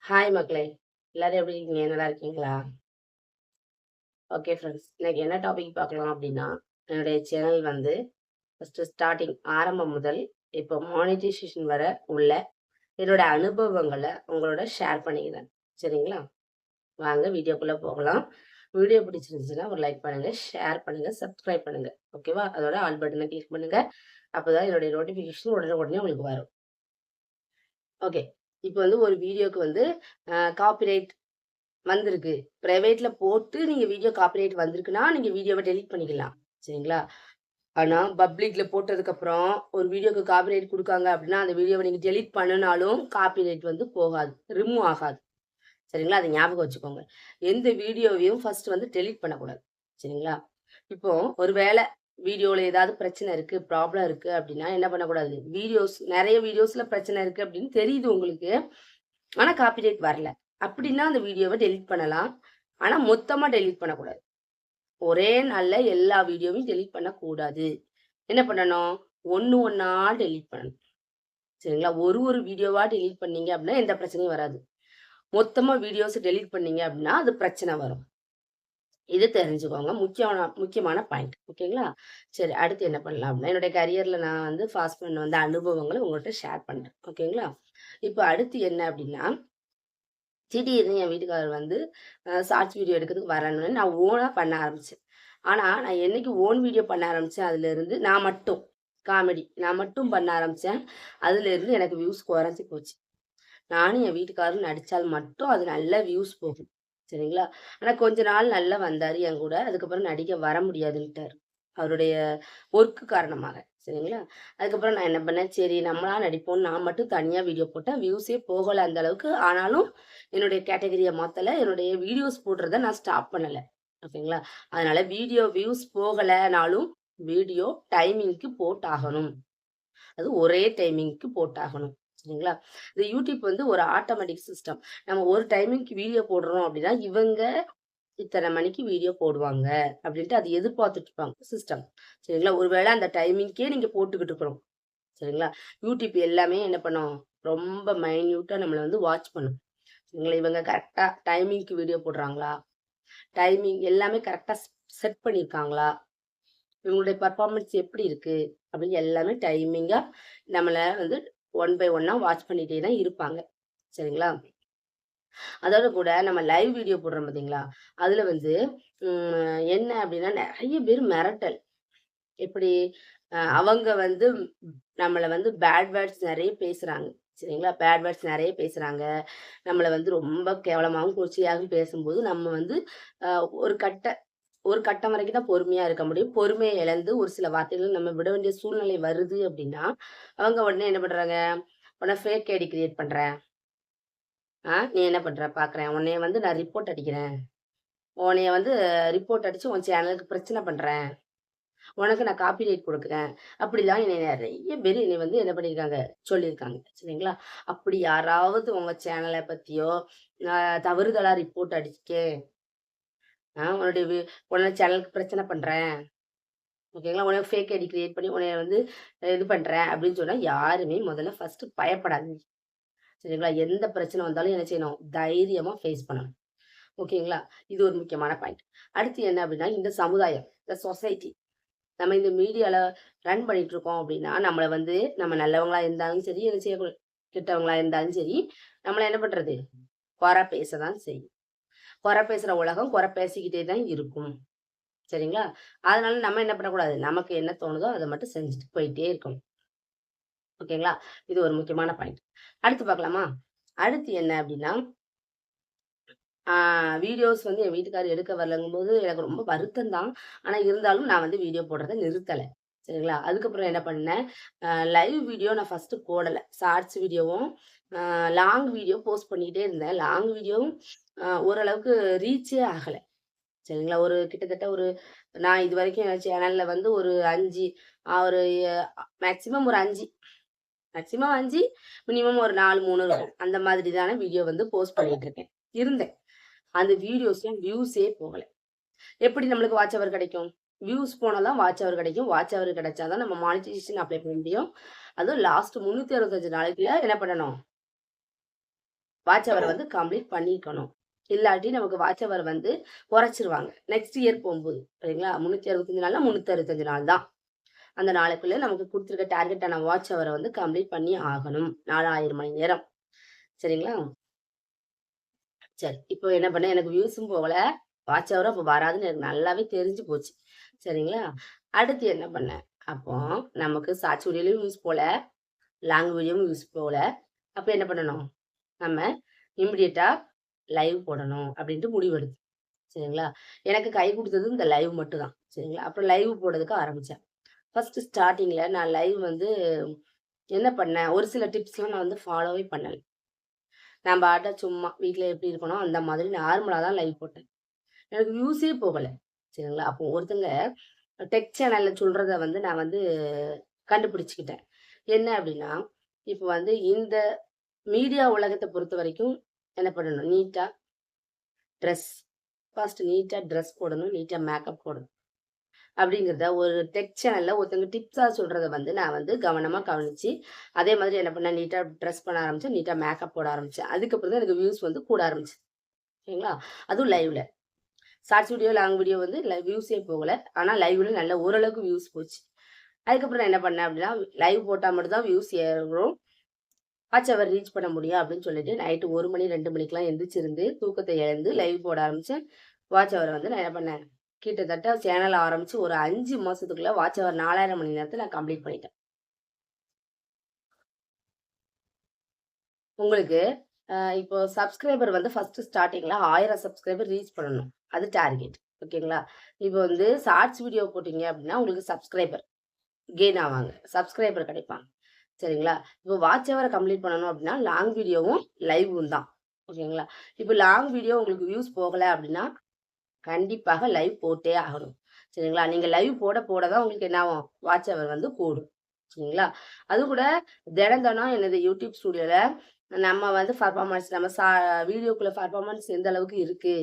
Hi மக்களே! எல்லாரும் எப்படி இருக்கீங்க? நல்லா இருக்கீங்களா? Okay friends. இன்னைக்கு என்ன டாபிக் பார்க்கலாம் அப்படின்னா, என்னுடைய சேனல் வந்து ஃபர்ஸ்ட்டு ஸ்டார்ட்டிங் ஆரம்பம் முதல் இப்போ மானிட்டைசேஷன் வர உள்ள என்னோட அனுபவங்கள உங்களோட ஷேர் பண்ணிக்கிறேன். சரிங்களா? வாங்க வீடியோக்குள்ள போகலாம். வீடியோ பிடிச்சிருந்துச்சுன்னா ஒரு லைக் பண்ணுங்க, ஷேர் பண்ணுங்க, சப்ஸ்கிரைப் பண்ணுங்க. ஓகேவா? அதோட ஆல் பட்டன கிளிக் பண்ணுங்க. அப்பதான் என்னுடைய நோட்டிஃபிகேஷன் உடனே உடனே உங்களுக்கு வரும். ஓகே. இப்போ வந்து ஒரு வீடியோக்கு வந்து காப்பிரைட் வந்திருக்கு. பிரைவேட்ல போட்டு நீங்க வீடியோ காப்பிரைட் வந்திருக்குன்னா, நீங்க வீடியோவ டெலீட் பண்ணிக்கலாம். சரிங்களா? ஆனா, பப்ளிக்ல போட்டதுக்கப்புறம் ஒரு வீடியோக்கு காப்பிரைட் குடுக்காங்க அப்டின்னா, அந்த வீடியோவ நீங்க டெலீட் பண்ணுனாலும் காப்பிரைட் வந்து போகாது. ரிமூவ் ஆகாது. சரிங்களா? அத ஞாபகம் வச்சுக்கோங்க. எந்த வீடியோவையும் ஃபர்ஸ்ட் வந்து டெலீட் பண்ணக்கூடாது. சரிங்களா? இப்போ ஒரு வேள வீடியோல ஏதாவது பிரச்சனை இருக்கு, ப்ராப்ளம் இருக்கு அப்டின்னா என்ன பண்ணக்கூடாது? நெறைய வீடியோஸ்ல பிரச்சனை இருக்கு அப்டின்னு தெரியுது உங்களுக்கு. ஆனா காப்பிரைட் வரல. அப்டின்னா அந்த வீடியோவ டெலீட் பண்ணலாம். ஆனா மொத்தமா டெலீட் பண்ணக்கூடாது. ஒரே நாள்ல எல்லா வீடியோவையும் டெலீட் பண்ணக்கூடாது. என்ன பண்ணணும்? ஒண்ணு ஒண்ணா டெலீட் பண்ணணும். சரிங்களா? ஒரு வீடியோவா டெலீட் பண்ணீங்க அப்டின்னா எந்த பிரச்சனையும் வராது. மொத்தமா வீடியோஸ் டெலீட் பண்ணீங்க அப்டின்னா, அது பிரச்சனை வரும். இது தெரிஞ்சுக்கோங்க. முக்கியமான பாயிண்ட். ஓகேங்களா? சரி அடுத்து என்ன பண்ணலாம் அப்டின்னா, என்னுடைய கரியர்ல நான் வந்து ஃபாஸ்ட் பண்ண வந்த அனுபவங்கள உங்கள்ட்ட ஷேர் பண்றேன். ஓகேங்களா? இப்ப அடுத்து என்ன அப்டின்னா, திடீர்னு என் வீட்டுக்காரர் வந்து ஷார்ட்ஸ் வீடியோ எடுக்கிறதுக்கு வரேன்னு நான் ஓனா பண்ண ஆரம்பிச்சேன். ஆனா, நான் என்னைக்கு ஓன் வீடியோ பண்ண ஆரம்பிச்சேன், அதுலருந்து நான் மட்டும் நான் மட்டும் பண்ண ஆரம்பிச்சேன். அதுலருந்து எனக்கு வியூஸ் குறைஞ்சு போச்சு. நானும் என் வீட்டுக்காரரும் நடிச்சால் மட்டும் அது நல்ல வியூஸ் போகும். சரிங்களா? ஆனா கொஞ்ச நாள் நல்லா வந்தாரு என் கூட. அதுக்கப்புறம் நடிக்க வர முடியாதுன்ட்டாரு. அவருடைய ஒர்க் காரணமாக. சரிங்களா? அதுக்கப்புறம் நான் என்ன பண்ணேன், சரி நம்மளா நடிப்போம்ன்னு நான் மட்டும் தனியா வீடியோ போட்டேன். வியூஸே போகல அந்த அளவுக்கு. ஆனாலும் என்னுடைய கேட்டகரிய மாத்தல. என்னுடைய வீடியோஸ் போடுறத நான் ஸ்டாப் பண்ணல. ஓகேங்களா? அதனால வீடியோ வியூஸ் போகலனாலும் வீடியோ டைமிங்க்கு போட்டாகணும். அது ஒரே டைமிங்க்கு போட்டாகணும். சரிங்களா? இந்த யூடியூப் வந்து ஒரு ஆட்டோமேட்டிக் சிஸ்டம். நம்ம ஒரு டைமிங்க்கு வீடியோ போடுறோம் அப்படின்னா, இவங்க இத்தனை மணிக்கு வீடியோ போடுவாங்க அப்படின்ட்டு அது எதிர்பார்த்துட்டு இருப்பாங்க சிஸ்டம். சரிங்களா? ஒரு வேளை அந்த டைமிங்க்கே நீங்க போட்டுக்கிட்டு இருக்கணும். சரிங்களா? யூடியூப் எல்லாமே என்ன பண்ணும்? ரொம்ப மைன்யூட்டா நம்மள வந்து வாட்ச் பண்ணும். சரிங்களா? இவங்க கரெக்ட்டா டைமிங்க்கு வீடியோ போடுறாங்களா? டைமிங் எல்லாமே கரெக்ட்டா செட் பண்ணியிருக்காங்களா? இவங்களுடைய பெர்ஃபார்மன்ஸ் எப்படி இருக்கு? அப்படின்னு எல்லாமே டைமிங்கா நம்மள வந்து ஒன் பை ஒன்னா வாட்ச் பண்ணிட்டே தான் இருப்பாங்க. சரிங்களா? அதோட கூட நம்ம லைவ் வீடியோ போடுறோம் பார்த்தீங்களா? அதுல வந்து என்ன அப்படின்னா நெறைய பேர் மிரட்டல். எப்படி? அவங்க வந்து நம்மள வந்து பேட் வேர்ட்ஸ் நெறைய பேசுறாங்க. சரிங்களா? பேட் வேர்ட்ஸ் நெறைய பேசுறாங்க. நம்மள வந்து ரொம்ப கேவலமாவும், கொச்சையாகவும் பேசும்போது, நம்ம வந்து அ ஒரு கட்ட ஒரு கட்டம் வரைக்கும் தான் பொறுமையா இருக்க முடியும். பொறுமைய இழந்து ஒரு சில வார்த்தைகள் நம்ம விட வேண்டிய சூழ்நிலை வருது அப்படின்னா, அவங்க உடனே என்ன பண்றாங்க? உடனே ஃபேக் ஐடி கிரியேட் பண்றேன். நீ என்ன பண்ற? பார்க்குறேன். உன்னைய வந்து நான் ரிப்போர்ட் அடிக்கிறேன். உன்னைய வந்து ரிப்போர்ட் அடிச்சு உன் சேனலுக்கு பிரச்சனை பண்றேன். உனக்கு நான் காப்பிரைட் குடுக்குறேன். அப்படிலாம் என்னைய நெறைய பேரு என்னைய வந்து என்ன பண்ணியிருக்காங்க? சொல்லியிருக்காங்க. சரிங்களா? அப்படி யாராவது உங்க சேனல பத்தியோ, தவறுதலா ரிப்போர்ட் அடிச்சுட்டேன். உன்னுடைய உன்னோட சேனலுக்கு பிரச்சனை பண்றேன். ஓகேங்களா? உனக்கு ஃபேக் ஐடி கிரியேட் பண்ணி உன்னைய வந்து இது பண்றேன் அப்படின்னு சொன்னா, யாருமே முதல்ல ஃபர்ஸ்ட்டு பயப்படாதீங்க. சரிங்களா? எந்த பிரச்சனை வந்தாலும் என்ன செய்யணும்? தைரியமா ஃபேஸ் பண்ணணும். ஓகேங்களா? இது ஒரு முக்கியமான பாயிண்ட். அடுத்து என்ன அப்படின்னா, இந்த சமுதாயம், இந்த சொசைட்டி நம்ம இந்த மீடியால ரன் பண்ணிட்டு இருக்கோம் அப்படின்னா, நம்மள வந்து நம்ம நல்லவங்களா இருந்தாலும் சரி, என்ன செய்யக்கூடாது கெட்டவங்களா இருந்தாலும் சரி, நம்மள என்ன பண்றது? கொற பேச தான் செய்யும். கொற பேசுற உலகம் கொற பேசிக்கிட்டே தான் இருக்கும். சரிங்களா? அதனால நம்ம என்ன பண்ணக்கூடாது? நமக்கு என்ன தோணுதோ அத மட்டும் செஞ்சுட்டு போயிட்டே இருக்கணும். ஓகேங்களா? இது ஒரு முக்கியமான பாயிண்ட். அடுத்து பார்க்கலாமா? அடுத்து என்ன அப்படின்னா, ஆ வீடியோஸ் வந்து என் வீட்டுக்காரர் எடுக்க வரலங்கும்போது எனக்கு ரொம்ப வருத்தம் தான். ஆனா இருந்தாலும் நான் வந்து வீடியோ போடுறத நிறுத்தல. சரிங்களா? அதுக்கப்புறம் என்ன பண்ணேன், லைவ் வீடியோ நான் ஃபர்ஸ்ட்டு போடல. ஷார்ட்ஸ் வீடியோவும், லாங் வீடியோ போஸ்ட் பண்ணிக்கிட்டே இருந்தேன். லாங் வீடியோவும் ஓரளவுக்கு ரீச்சே ஆகல. சரிங்களா? ஒரு கிட்டத்தட்ட ஒரு நான் இதுவரைக்கும் என் சேனல்ல வந்து ஒரு 5 ஒரு மேக்ஸிமம் ஒரு 5 மேக்ஸிமம் 5 மினிமம் ஒரு 4, 3 இருக்கும். அந்த மாதிரி தான வீடியோ வந்து போஸ்ட் பண்ணிட்டு இருக்கேன். இருந்தேன். அந்த வீடியோஸ்லாம் வியூஸே போகல. எப்படி நம்மளுக்கு வாட்ச் ஹவர் கிடைக்கும்? வியூஸ் போனா தான் வாட்ச் ஹவர் கிடைக்கும். வாட்ச் ஹவர் கிடைச்சா தான் நம்ம மானிட்டைசேஷன் அப்ளை பண்ண முடியும். அதுவும் லாஸ்ட் 365 நாளைக்குள்ள என்ன பண்ணணும்? வாட்ச் ஹவரை வந்து கம்ப்ளீட் பண்ணிக்கணும். இல்லாட்டி நமக்கு வாட்ச் ஹவர் வந்து குறைச்சிருவாங்க. நெக்ஸ்ட் இயர் போகும்போது. சரிங்களா? 365 நாள்னா 365 நாள் தான். அந்த நாளுக்குள்ள நமக்கு குடுத்துருக்க டார்கெட்டான வாட்ச் ஹவரை வந்து கம்ப்ளீட் பண்ணி ஆகணும். 4000 மணி நேரம். சரிங்களா? சரி. இப்போ என்ன பண்ணேன், எனக்கு வியூஸும் போகல. வாட்ச் ஹவரும் அப்போ வராதுன்னு எனக்கு நல்லாவே தெரிஞ்சு போச்சு. சரிங்களா? அடுத்து என்ன பண்ணேன், அப்போ நமக்கு ஷார்ட்ஸ் வீடியோலயும் வியூஸ் போல, லாங் வீடியோவும் வியூஸ் போல. அப்ப என்ன பண்ணணும், நம்ம இமிடியேட்டா லைவ் போடணும் அப்படின்ட்டு முடிவெடுத்தேன். சரிங்களா? எனக்கு கை குடுத்தது இந்த லைவ் மட்டும் தான். சரிங்களா? அப்புறம் லைவ் போடுறதுக்கு ஆரம்பிச்சேன். ஃபர்ஸ்ட் ஸ்டார்ட்டிங்ல நான் லைவ் வந்து என்ன பண்ணேன், ஒரு சில டிப்ஸ்லாம் நான் வந்து ஃபாலோவே பண்ணல. நான் பாட்டுக்கு சும்மா வீட்ல எப்படி இருக்கனோ, அந்த மாதிரி நார்மலா தான் லைவ் போட்டேன். எனக்கு வியூஸே போகல. சரிங்களா? அப்போ ஒருத்தங்க டெக் சேனல்ல சொல்றத வந்து நான் வந்து கண்டுபிடிச்சுக்கிட்டேன். என்ன அப்படின்னா, இப்ப வந்து இந்த மீடியா உலகத்த பொறுத்தவரைக்கும் என்ன பண்ணணும், நீட்டா ட்ரெஸ் ஃபர்ஸ்ட் நீட்டா ட்ரெஸ் போடணும், நீட்டா மேக்கப் போடணும். அப்படிங்கிறத ஒரு டெக் சேனல்ல ஒருத்தங்க டிப்ஸா சொல்றத வந்து நான் வந்து கவனமா கவனிச்சு, அதே மாதிரி என்ன பண்ணேன், நீட்டா ட்ரெஸ் பண்ண ஆரம்பிச்சேன், நீட்டா மேக்கப் போட ஆரம்பிச்சேன். அதுக்கப்புறம் தான் எனக்கு வியூஸ் வந்து கூட ஆரம்பிச்சுது. சரிங்களா? அதுவும் லைவ்ல. ஷார்ட்ஸ் வீடியோ, லாங் வீடியோ வந்து வியூஸே போகல. ஆனா லைவ்ல நல்ல ஓரளவுக்கு வியூஸ் போச்சு. அதுக்கப்புறம் நான் என்ன பண்ணேன் அப்படின்னா, லைவ் போட்டா மட்டும் தான் வியூஸ் ஏறும். வாட்ச் ஹவர் ரீச் பண்ண முடியும் அப்படின்னு சொல்லிட்டு நைட்டு 1 மணி 2 மணிக்கெல்லாம் எந்திரிச்சிருந்து தூக்கத்தை இழந்து லைவ் போட ஆரம்பிச்சேன். வாட்ச் ஹவர வந்து நான் என்ன பண்ணேன், கிட்டத்தட்ட சேனல் ஆரம்பிச்சு ஒரு 5 மாசத்துக்குள்ள வாட்ச் ஹவர் 4000 மணி நேரத்த நான் கம்ப்ளீட் பண்ணிட்டேன். உங்களுக்கு இப்போ சப்ஸ்கிரைபர் வந்து ஃபர்ஸ்ட் ஸ்டார்ட்டிங்ல 1000 சப்ஸ்கிரைபர் ரீச் பண்ணணும். அது டார்கெட். ஓகேங்களா? இப்போ வந்து ஷார்ட்ஸ் வீடியோ போட்டீங்க அப்படின்னா உங்களுக்கு சப்ஸ்கிரைபர் கெயின் ஆவாங்க. சப்ஸ்கிரைபர் கிடைப்பாங்க. சரிங்களா? இப்போ வாட்ச் ஹவர கம்ப்ளீட் பண்ணணும் அப்படின்னா, லாங் வீடியோவும், லைவும் தான். ஓகேங்களா? இப்போ லாங் வீடியோ உங்களுக்கு வியூஸ் போகல அப்படின்னா, கண்டிப்பாக லைவ் போட்டே ஆகணும். சரிங்களா? நீங்க லைவ் போட போட தான் உங்களுக்கு என்ன ஆகும்? வாட்ச் ஹவர் வந்து கூடும். சரிங்களா? அதுவும் கூட தினம் தினம் எனது யூடியூப் ஸ்டுடியோல நம்ம வந்து பெர்ஃபார்மன்ஸ் நம்ம வீடியோக்குள்ள பெர்ஃபார்மன்ஸ் எந்த அளவுக்கு இருக்கு?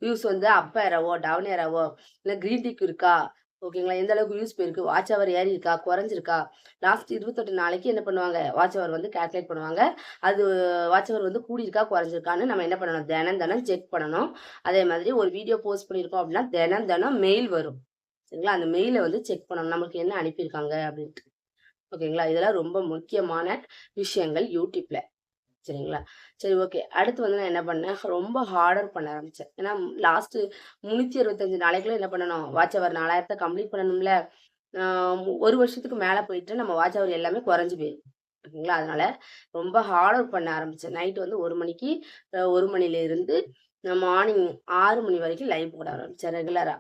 வியூஸ் வந்து அப் ஏறவோ, டவுன் ஏறவோ, இல்ல கிரீன் டிக் இருக்கா? ஓகேங்களா? எந்த அளவுக்கு வியூஸ் போயிருக்கு? வாட்ச் ஹவர் ஏறியிருக்கா? குறைஞ்சிருக்கா? லாஸ்ட் 28 நாளைக்கு என்ன பண்ணுவாங்க? வாட்ச் ஹவர் வந்து கால்குலேட் பண்ணுவாங்க. அது வாட்ச் ஹவர் வந்து கூடியிருக்கா? குறைஞ்சிருக்கான்னு நம்ம என்ன பண்ணணும்? தினம் தினம் செக் பண்ணணும். அதே மாதிரி ஒரு வீடியோ போஸ்ட் பண்ணியிருக்கோம் அப்படின்னா, தினம் தினம் மெயில் வரும். சரிங்களா? அந்த மெயில வந்து செக் பண்ணணும். நமக்கு என்ன அனுப்பியிருக்காங்க அப்படின்ட்டு. ஓகேங்களா? இதெல்லாம் ரொம்ப முக்கியமான விஷயங்கள் யூடியூப்ல. சரிங்களா? சரி ஓகே. அடுத்து வந்து நான் என்ன பண்ணேன், ரொம்ப ஹார்டர் பண்ண ஆரம்பிச்சேன். ஏன்னா லாஸ்ட் 365 நாளைக்குள்ள என்ன பண்ணணும், வாட்ச் ஹவர் 4000 கம்ப்ளீட் பண்ணணும்ல. ஆ 1 வருஷத்துக்கு மேல போயிட்டு நம்ம வாட்ச் ஹவர் எல்லாமே குறைஞ்சு போயிரும். ஓகேங்களா? அதனால ரொம்ப ஹார்ட் ஒர்க் பண்ண ஆரம்பிச்சேன். நைட் வந்து 1 மணிக்கு 1 மணிலேருந்து மார்னிங் 6 மணி வரைக்கும் லைவ் போட ஆரம்பிச்சேன் ரெகுலரா.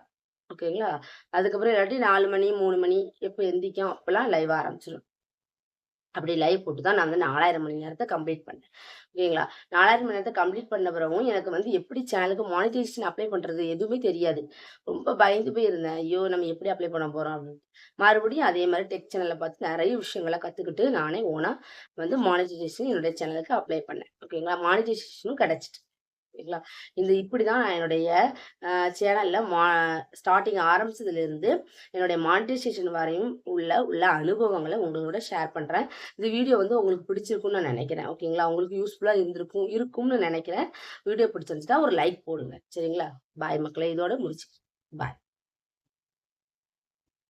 ஓகேங்களா? அதுக்கப்புறம் இல்லாட்டி 4 மணி, 3 மணி எப்ப எந்திரிக்கும் அப்பலாம் லைவ் ஆரம்பிச்சுரும். அப்படி லைவ் போட்டு தான் நான் வந்து 4000 மணி நேரத்த கம்ப்ளீட் பண்ணேன். ஓகேங்களா? 4000 மணி நேரத்த கம்ப்ளீட் பண்ண பிறகும் எனக்கு வந்து எப்படி சேனலுக்கு மானிட்டைசேஷன் அப்ளை பண்றது எதுவுமே தெரியாது. ரொம்ப பயந்து போய் இருந்தேன். ஐயோ! நம்ம எப்படி அப்ளை பண்ண போறோம் அப்படின்னு. மறுபடியும் அதே மாரி டெக் சேனல பார்த்து நெறைய விஷயங்கள கத்துக்கிட்டு நானே ஓனா வந்து மானிட்டைசேஷன் என்னுடைய சேனலுக்கு அப்ளை பண்ணேன். ஓகேங்களா? மானிட்டைசேஷனும் கிடைச்சுட்டு. ஓகேங்களா? இப்படிதான் நான் என்னுடைய சேனல்ல ஸ்டார்ட்டிங் ஆரம்பிச்சதுலேருந்து என்னுடைய மானிட்டைசேஷன் வரையும் உள்ள அனுபவங்கள உங்களோட ஷேர் பண்றேன். இந்த வீடியோ வந்து உங்களுக்கு பிடிச்சிருக்கும்னு நான் நெனைக்கிறேன். ஓகேங்களா? உங்களுக்கு யூஸ்ஃபுல்லா இருக்கும்னு நெனைக்கிறேன். வீடியோ பிடிச்சிருந்துச்சுன்னா ஒரு லைக் போடுங்க. சரிங்களா? பாய் மக்களே! இதோட முடிச்சுக்கிறேன். பாய்.